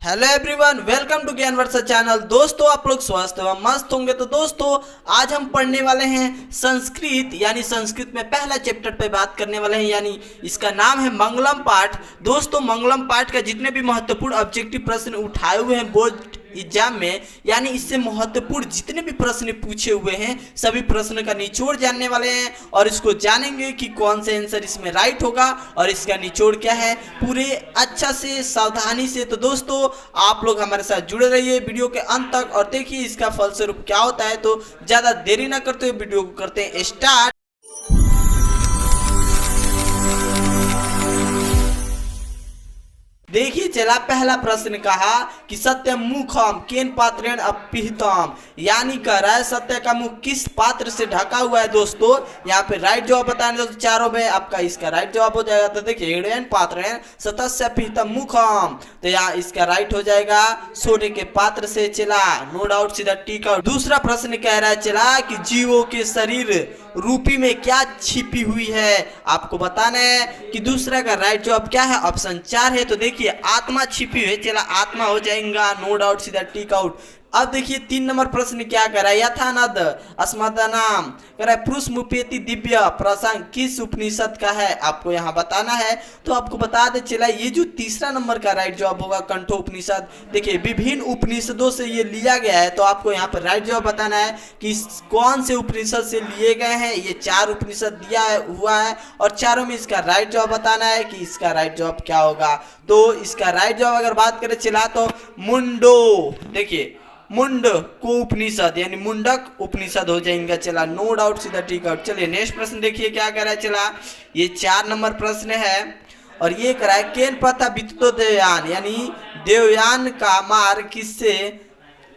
Hello everyone, welcome to ज्ञानवर्धक channel. दोस्तों, आप लोग स्वस्थ एवं मस्त होंगे। तो दोस्तों, आज हम पढ़ने वाले हैं संस्कृत, यानी संस्कृत में पहला चैप्टर पे बात करने वाले हैं, यानी इसका नाम है मंगलम पाठ। दोस्तों, मंगलम पाठ का जितने भी महत्वपूर्ण ऑब्जेक्टिव प्रश्न उठाए हुए हैं बोर्ड एग्जाम में, यानी इससे महत्वपूर्ण जितने भी प्रश्न पूछे हुए हैं सभी प्रश्न का निचोड़ जानने वाले हैं और इसको जानेंगे कि कौन सा आंसर इसमें राइट होगा और इसका निचोड़ क्या है, पूरे अच्छा से सावधानी से। तो दोस्तों, आप लोग हमारे साथ जुड़े रहिए वीडियो के अंत तक और देखिए इसका फलस्वरूप क्या होता है। तो ज्यादा देरी ना करते हुए वीडियो को करते हैं स्टार्ट। देखिए, चला पहला प्रश्न कहा कि सत्य मुखम केन पात्रेण अपिहितम, यानी कह रहा है सत्य का मुख किस पात्र से ढका हुआ है। दोस्तों, यहाँ पे राइट जवाब बताने दोस्तों चारों में आपका इसका राइट जवाब हो जाएगा। तो देखिए, हिरण्यन पात्रेण सतस्य अपिहितम मुखम, तो यहाँ इसका राइट हो जाएगा सोने के पात्र से। चला नो डाउट, सीधा टिक आउट। दूसरा प्रश्न कह रहा है चला कि जीवों के शरीर रूपी में क्या छिपी हुई है, आपको बताना है कि दूसरा का राइट जवाब क्या है, ऑप्शन 4 है। तो देखिए, आत्मा छिपी हुई, चला आत्मा हो जाएगा, नो डाउट, सीधा टिक आउट। अब देखिए 3 नंबर प्रश्न क्या कर रहा है, यथानद अस्मदानाम कह रहा है पुरुष मुपेति दिव्य प्रसंग किस उपनिषद का है, आपको यहाँ बताना है। तो आपको बता दे चला ये जो तीसरा नंबर का राइट जवाब होगा कंठो उपनिषद। देखिए, विभिन्न उपनिषदों से ये लिया गया है, तो आपको यहाँ पर राइट जवाब बताना है कि कौन से उपनिषद से लिए गए हैं। ये 4 उपनिषद दिया हुआ है और चारों में इसका राइट जवाब बताना है कि इसका राइट जवाब क्या होगा। तो इसका राइट जवाब अगर बात करें चला तो मुंडो, देखिए मुंड को उपनिषद यानी मुंडक उपनिषद हो जाएगा। चला नो डाउट, सीधा टिक आउट। चलिए नेक्स्ट प्रश्न देखिए क्या कह रहा है। चला ये 4 नंबर प्रश्न है और ये कह रहा है केन प्रथा वित्तो देवयान, यानी देवयान का मार्ग किससे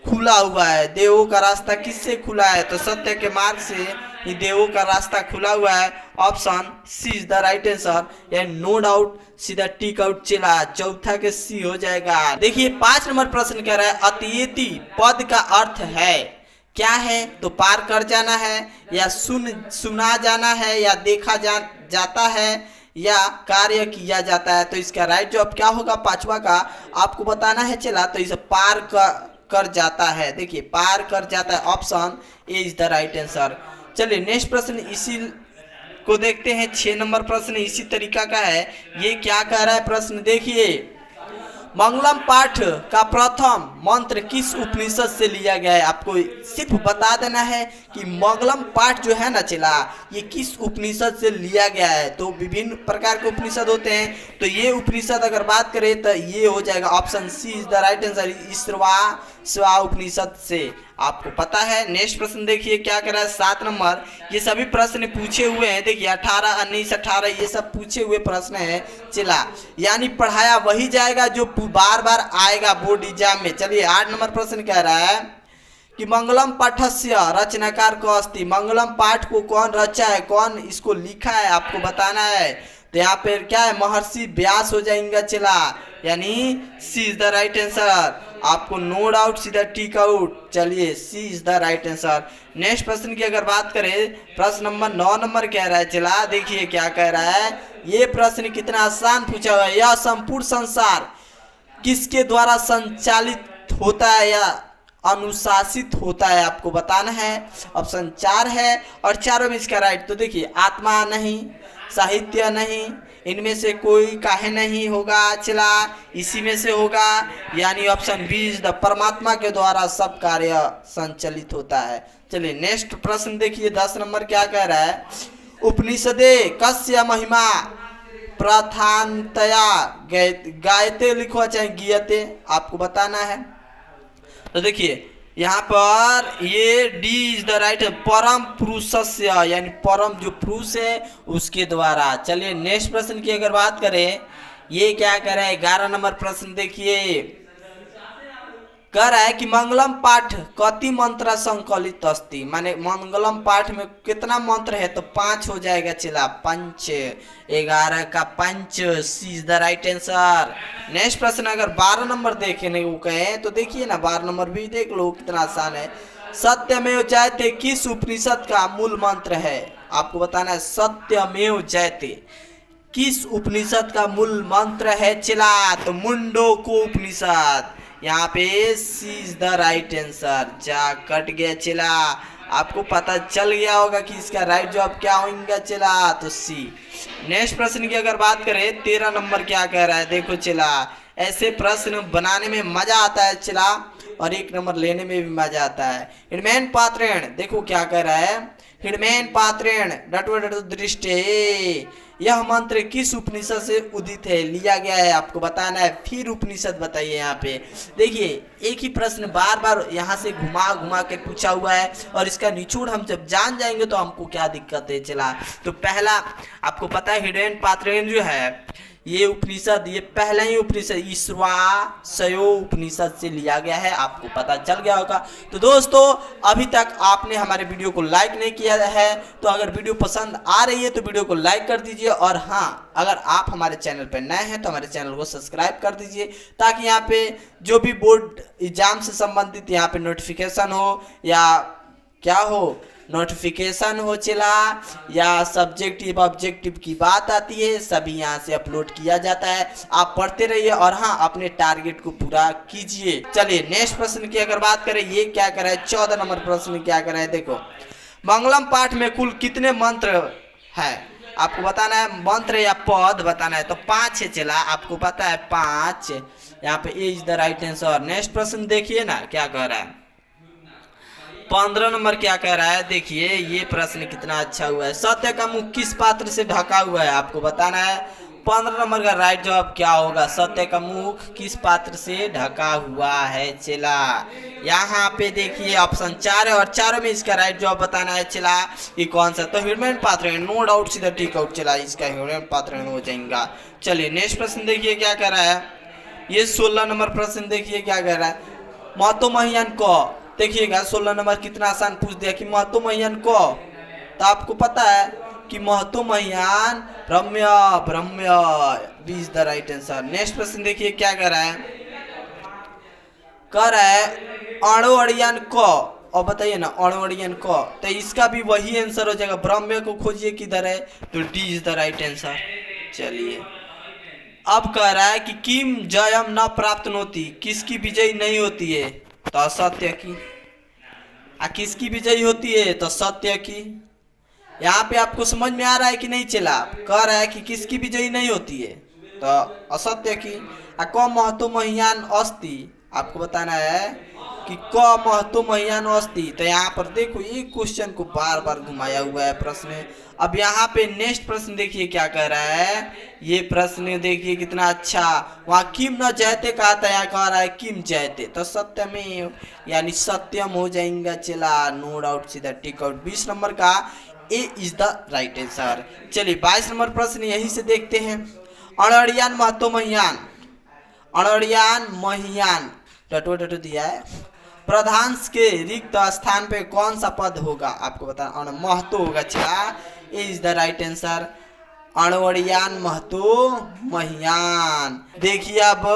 खुला हुआ है, देवों का रास्ता किससे खुला है। तो सत्य के मार्ग से ही देवों का रास्ता खुला हुआ है, option C is the right answer, यानी नो डाउट, सीधा टिक आउट। चला चौथा के सी हो जाएगा। देखिए 5 नंबर प्रश्न कह रहा है अतियति पद का अर्थ है क्या है, तो पार कर जाना है या सुना जाना है या देखा जाता है या कार्य किया जाता है। तो इसका राइट जवाब क्या होगा 5वां का, आपको बताना है। चला तो इसे पार कर जाता है, देखिए पार कर जाता है, option A is the right answer. चलिए नेक्स्ट प्रश्न इसी को देखते हैं। 6 नंबर प्रश्न इसी तरीका का है। ये क्या कह रहा है प्रश्न देखिए, मंगलम पाठ का प्रथम मंत्र किस उपनिषद से लिया गया है। आपको सिर्फ बता देना है कि मंगलम पाठ जो है ना चला ये किस उपनिषद से लिया गया है। तो विभिन्न प्रकार के उपनिषद होते हैं, तो ये उपनिषद अगर बात करें तो ये हो जाएगा option C is the right answer, Isha Upanishad से, आपको पता है। नेक्स्ट प्रश्न देखिए क्या कर रहा है 7 नंबर। ये सभी प्रश्न पूछे हुए हैं, देखिए 18, 19, 18 ये सब पूछे हुए प्रश्न है। चला यानी पढ़ाया वही जाएगा जो बार बार आएगा बोर्ड एग्जाम में। चलिए 8 नंबर प्रश्न कह रहा है कि मंगलम पाठस्य रचनाकार को अस्ति, मंगलम पाठ को कौन रचा है, कौन इसको लिखा है, आपको बताना है। तो यहाँ पे क्या है, महर्षि व्यास हो जाएंगे। चला यानी C is the right answer, आपको नो डाउट, सीधा टिक आउट। चलिए C is the right answer. Next प्रश्न की अगर बात करें, प्रश्न नंबर 9 नंबर कह रहा है। चला देखिए क्या कह रहा है, ये प्रश्न कितना आसान पूछा हुआ है। यह संपूर्ण संसार किसके द्वारा संचालित होता है या अनुशासित होता है, आपको बताना है। ऑप्शन 4 है और चारों में इसका राइट। तो देखिए आत्मा नहीं, साहित्य नहीं, इनमें से कोई काहे नहीं होगा। चला इसी में से होगा, यानी ऑप्शन बी इज द परमात्मा के द्वारा सब कार्य संचालित होता है। चलिए नेक्स्ट प्रश्न देखिए 10 नंबर क्या कह रहा है, उपनिषदे कस्य महिमा प्रधानतया गायते लिखवा चाहे गीयते, आपको बताना है। तो देखिए यहाँ पर ये डी इज द राइट, परम पुरुषस्य यानी परम जो पुरुष है उसके द्वारा। चलिए नेक्स्ट प्रश्न की अगर बात करें, ये क्या कह रहा है 11 नंबर प्रश्न देखिए, कह रहा है कि मंगलम पाठ कति मंत्र संकलित अस्ति, माने मंगलम पाठ में कितना मंत्र है, तो 5 हो जाएगा। चला पंच, 11 का पंच, C is the right answer. Next प्रश्न अगर 12 नंबर देखने को कहें तो देखिए ना 12 नंबर भी देख लो कितना आसान है। सत्यमेव जयते किस उपनिषद का मूल मंत्र है, आपको बताना है। सत्यमेव जयते किस उपनिषद का मूल मंत्र है चला? तो मुंडोको उपनिषद। यहाँ पे सी इज द राइट आंसर। जा कट गया चला। आपको पता चल गया होगा कि इसका राइट जवाब क्या होगा चला, तो सी। नेक्स्ट प्रश्न की अगर बात करें 13 नंबर क्या कह रहा है, देखो चला। ऐसे प्रश्न बनाने में मजा आता है चला, और 1 नंबर लेने में भी मजा आता है। हिडमैन पात्रेण देखो क्या कह रहा है, हिडमैन पात्रेण डटो डटो दृष्टे, यह मंत्र किस उपनिषद से उदित है, लिया गया है, आपको बताना है। फिर उपनिषद बताइए। यहाँ पे देखिए एक ही प्रश्न बार बार यहाँ से घुमा घुमा के पूछा हुआ है, और इसका निचोड़ हम जब जान जाएंगे तो हमको क्या दिक्कत है चला। तो पहला आपको पता है हिडमैन पात्रेण जो है ये उपनिषद, ये पहला ही उपनिषद ईश्वासयो उपनिषद से लिया गया है, आपको पता चल गया होगा। तो दोस्तों अभी तक आपने हमारे वीडियो को लाइक नहीं किया है, तो अगर वीडियो पसंद आ रही है तो वीडियो को लाइक कर दीजिए, और हाँ अगर आप हमारे चैनल पर नए हैं तो हमारे चैनल को सब्सक्राइब कर दीजिए, ताकि यहाँ पे जो भी बोर्ड एग्जाम से संबंधित यहाँ पे नोटिफिकेशन हो या क्या हो, नोटिफिकेशन हो चला, या सब्जेक्टिव ऑब्जेक्टिव की बात आती है, सभी यहाँ से अपलोड किया जाता है। आप पढ़ते रहिए और हाँ अपने टारगेट को पूरा कीजिए। चलिए नेक्स्ट प्रश्न की अगर बात करें, ये क्या कर रहा है 14 नंबर प्रश्न क्या कर रहा है, देखो मंगलम पाठ में कुल कितने मंत्र है, आपको बताना है। मंत्र या पद बताना है, तो 5 है चला, आपको पता है 5। यहाँ पे A is the right answer. Next प्रश्न देखिए ना क्या कह रहा है, 15 नंबर क्या कह रहा है, देखिए ये प्रश्न कितना अच्छा हुआ है। सत्य का मुख किस पात्र से ढका हुआ है, आपको बताना है। 15 नंबर का राइट जवाब क्या होगा, सत्य का मुख किस पात्र से ढका हुआ है चला। यहाँ पे देखिए ऑप्शन 4 है, और चारों में इसका राइट जवाब बताना है चला। ये कौन सा, तो हिडमैन पात्रेण, नो डाउट सीधा टिक आउट चला, इसका हिडमैन पात्रेण हो जाएगा। चलिए नेक्स्ट प्रश्न देखिए क्या कह रहा है, ये 16 नंबर प्रश्न देखिए क्या कह रहा है, महतो महियान को, देखिएगा 16 नंबर कितना आसान पूछ दिया कि महतो महियान को, तो आपको पता है कि महतो महियान ब्रह्म्य, ब्रह्म्य is the right answer. Next प्रश्न देखिए क्या कर रहा है, कह रहा है अणुअड़ियान को, और बताइए ना अणुअड़ियान को, तो इसका भी वही आंसर हो जाएगा। ब्रह्म्य को खोजिए किधर है, तो D is the right answer. चलिए अब कह रहा है कि किम जयम न प्राप्त होती, किसकी विजय नहीं होती है, तो असत्य की। किसकी विजयी होती है, तो सत्य की। यहाँ पे आपको समझ में आ रहा है कि नहीं चला, कह रहा है कि किसकी विजयी नहीं होती है, तो असत्य की। क महतो महियान अस्ति, आपको बताना है कि क महतो महियान अस्ति, तो यहाँ पर देखो एक क्वेश्चन को बार बार घुमाया हुआ है प्रश्न। अब यहाँ पे नेक्स्ट प्रश्न देखिए क्या कह रहा है, ये प्रश्न देखिए कितना अच्छा, वहाँ किम न जयते कहा था, यहाँ कह रहा है किम जयते, तो सत्यमेव यानी सत्यम हो जाएगा चला, नो डाउट सीधा टिक आउट। 20 नंबर का ए इज द राइट आंसर। चलिए 22 नंबर प्रश्न यहीं से देखते हैं, अणअड़ियान महतो महियान, अणअड़ियान महियान टटो टटो दिया है, प्रधांश के रिक्त स्थान पे कौन सा पद होगा, आपको बता महतो होगा चला, A is the right answer. अणवड़ियान महतो महियान। देखिए अब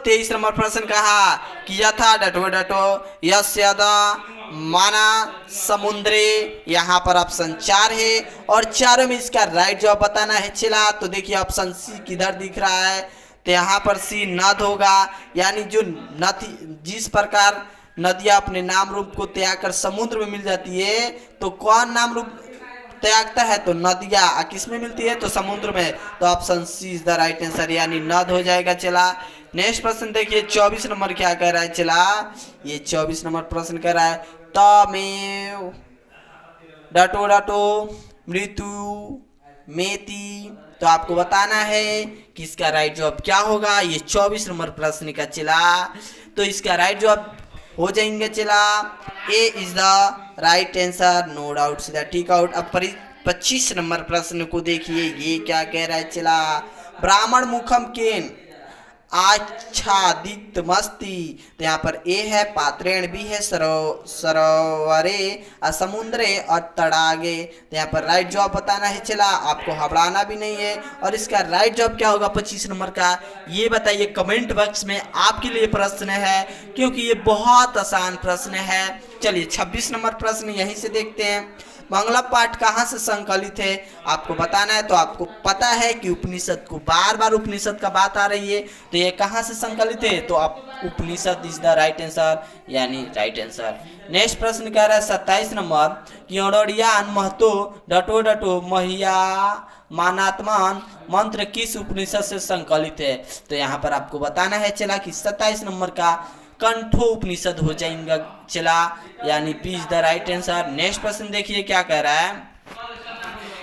23 नंबर प्रश्न कहा कि यथा डटो डटो यस्यदा माना समुद्रे, यहाँ पर ऑप्शन 4 है, और चारों में इसका राइट जवाब बताना है चला। तो देखिए ऑप्शन सी किधर दिख रहा है, तो यहाँ पर सी नद होगा, यानी जो नदी जिस प्रकार नदियाँ अपने नाम रूप को त्याग कर समुद्र में मिल जाती है, तो कौन नाम रूप त्यागता है, तो नदियाँ किस में मिलती है, तो समुद्र में, तो option C is the right answer, यानी नद हो जाएगा चला। नेक्स्ट प्रश्न देखिए 24 नंबर क्या कह रहा है चला, ये 24 नंबर प्रश्न कह रहा है तमेव डटो डटो मृत्यु मेति, तो आपको बताना है कि इसका राइट जवाब क्या होगा, ये 24 नंबर प्रश्न का चला। तो इसका राइट जवाब हो जाएंगे चला, A is the right answer, no doubt सीधा टिक आउट। अब 25 नंबर प्रश्न को देखिए, ये क्या कह रहा है चला, ब्राह्मण मुखम केन आच्छादित मस्ती, तो यहाँ पर ए है, पात्रेण भी है, सरोवरे समुद्रे और तड़ागे, तो यहाँ पर राइट जवाब बताना है चला, आपको घबराना भी नहीं है। और इसका राइट जवाब क्या होगा 25 नंबर का, ये बताइए कमेंट बॉक्स में, आपके लिए प्रश्न है, क्योंकि ये बहुत आसान प्रश्न है। चलिए 26 नंबर प्रश्न यहीं से देखते हैं, मंगला पाठ कहाँ से संकलित है आपको बताना है। तो आपको पता है कि उपनिषद को, बार बार उपनिषद का बात आ रही है, तो ये कहाँ से संकलित है, तो आप उपनिषद इज द राइट आंसर, यानी राइट आंसर। नेक्स्ट प्रश्न कह रहा है 27 नंबर कि अड़ोड़ियान महतो डटो डटो महिया मानात्मान मंत्र किस उपनिषद से संकलित है। तो यहाँ पर आपको बताना है चला कि 27 नंबर का कंठो उपनिषद हो जाएगा चला, यानी P is the right answer. Next प्रश्न देखिए क्या कह रहा है,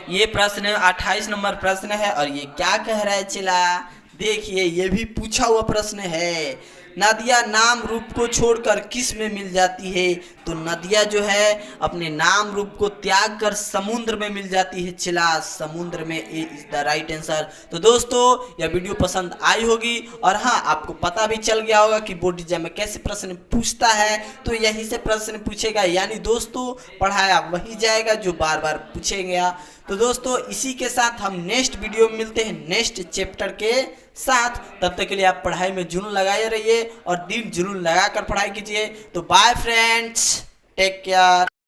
ये प्रश्न 28 नंबर प्रश्न है और ये क्या कह रहा है चला, देखिए ये भी पूछा हुआ प्रश्न है। नदियाँ नाम रूप को छोड़कर किस में मिल जाती है। तो नदियाँ जो है अपने नाम रूप को त्याग कर समुद्र में मिल जाती है चिला, समुद्र में। ए इज द राइट आंसर। तो दोस्तों यह वीडियो पसंद आई होगी और हाँ आपको पता भी चल गया होगा कि बोर्ड एग्जाम में कैसे प्रश्न पूछता है, तो यहीं से प्रश्न पूछेगा, यानी दोस्तों पढ़ाया वही जाएगा जो बार बार पूछेगा। तो दोस्तों इसी के साथ हम नेक्स्ट वीडियो में मिलते हैं नेक्स्ट चैप्टर के साथ। तब तक के लिए आप पढ़ाई में जुनून लगाए रहिए और दिन जुनून लगाकर पढ़ाई कीजिए। तो बाय फ्रेंड्स, टेक केयर।